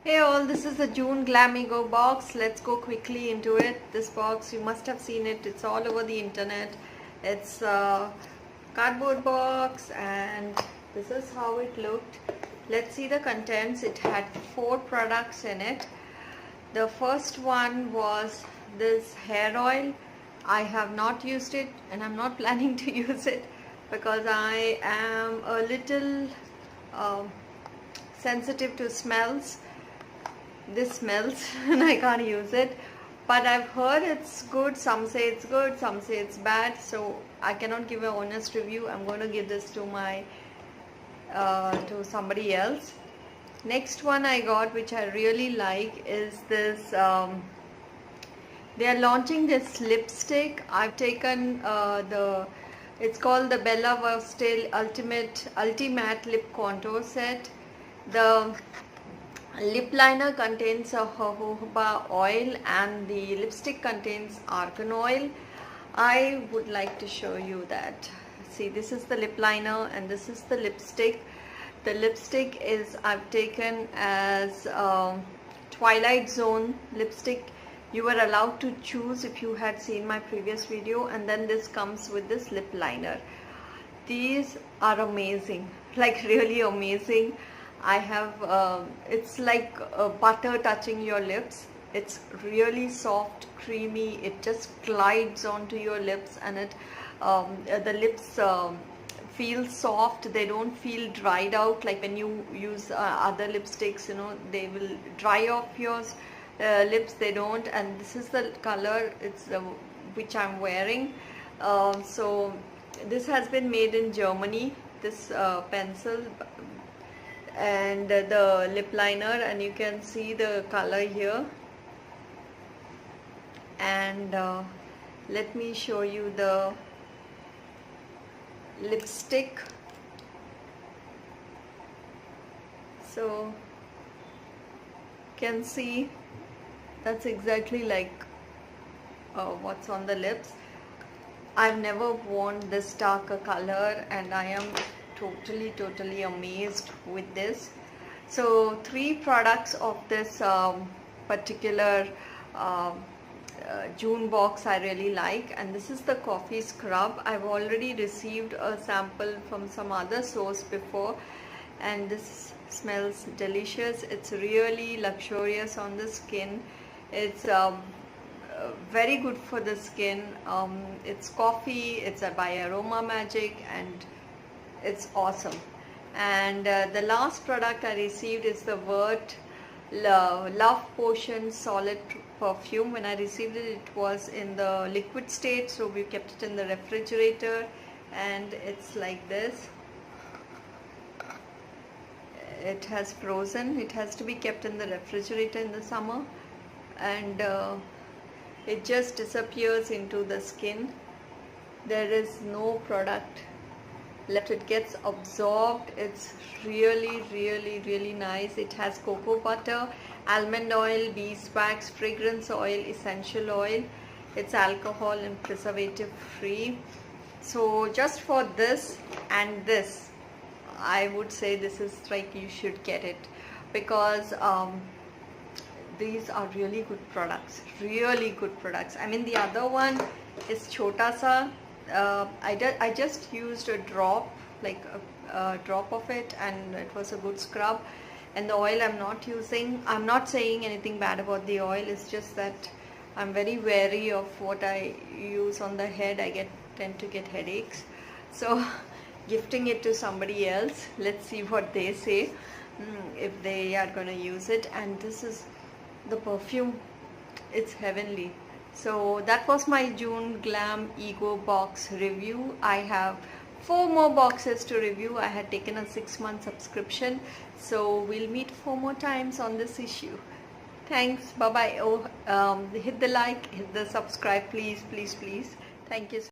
Hey all, this is the June Glamego box. Let's go quickly into it. This box, you must have seen it. It's all over the internet. It's a cardboard box and this is how it looked. Let's see the contents. It had 4 products in it. The first one was this hair oil. I have not used it and I'm not planning to use it because I am a little sensitive to smells. This smells and I can't use it, but I've heard it's good. Some say it's good, some say it's bad, so I cannot give an honest review. I'm going to give this to my to somebody else. Next one I got, which I really like, is this they are launching this lipstick. I've taken it's called the Bellavoste Ultimate Lip Contour Set. The lip liner contains a jojoba oil and the lipstick contains argan oil. I would like to show you that. See, this is the lip liner and this is the lipstick. The lipstick is I've taken as Twilight Zone lipstick. You were allowed to choose if you had seen my previous video, and then this comes with this lip liner. These are amazing, like really amazing. I have it's like butter touching your lips. It's really soft, creamy. It just glides onto your lips, and it the lips feel soft. They don't feel dried out like when you use other lipsticks. You know, they will dry off your lips. They don't. And this is the color. It's which I'm wearing. So this has been made in Germany. This pencil and the lip liner, and you can see the color here. And let me show you the lipstick. So you can see that's exactly like what's on the lips. I've never worn this darker color and I am totally amazed with this. So 3 products of this particular June box I really like, and this is the coffee scrub. I've already received a sample from some other source before, and this smells delicious. It's really luxurious on the skin. It's very good for the skin. It's coffee. It's by Aroma Magic, and it's awesome. And the last product I received is the Love Potion Solid Perfume. When I received it, it was in the liquid state, so we kept it in the refrigerator, and it's like this. It has frozen. It has to be kept in the refrigerator in the summer, and it just disappears into the skin. There is no product left. It gets absorbed. It's really nice. It has cocoa butter, almond oil, beeswax, fragrance oil, essential oil. It's alcohol and preservative free. So just for this and this, I would say this is like you should get it, because these are really good products, I mean, the other one is Chota Sa. I just used a drop, like a drop of it, and it was a good scrub. And the oil I'm not using. I'm not saying anything bad about the oil. It's just that I'm very wary of what I use on the head. I tend to get headaches. So gifting it to somebody else. Let's see what they say, if they are going to use it. And this is the perfume. It's heavenly. So that was my June Glam Ego box review. I have 4 more boxes to review. I had taken a 6-month subscription, so we'll meet 4 more times on this issue. Thanks. Bye bye. Oh, hit the like, hit the subscribe, please. Thank you.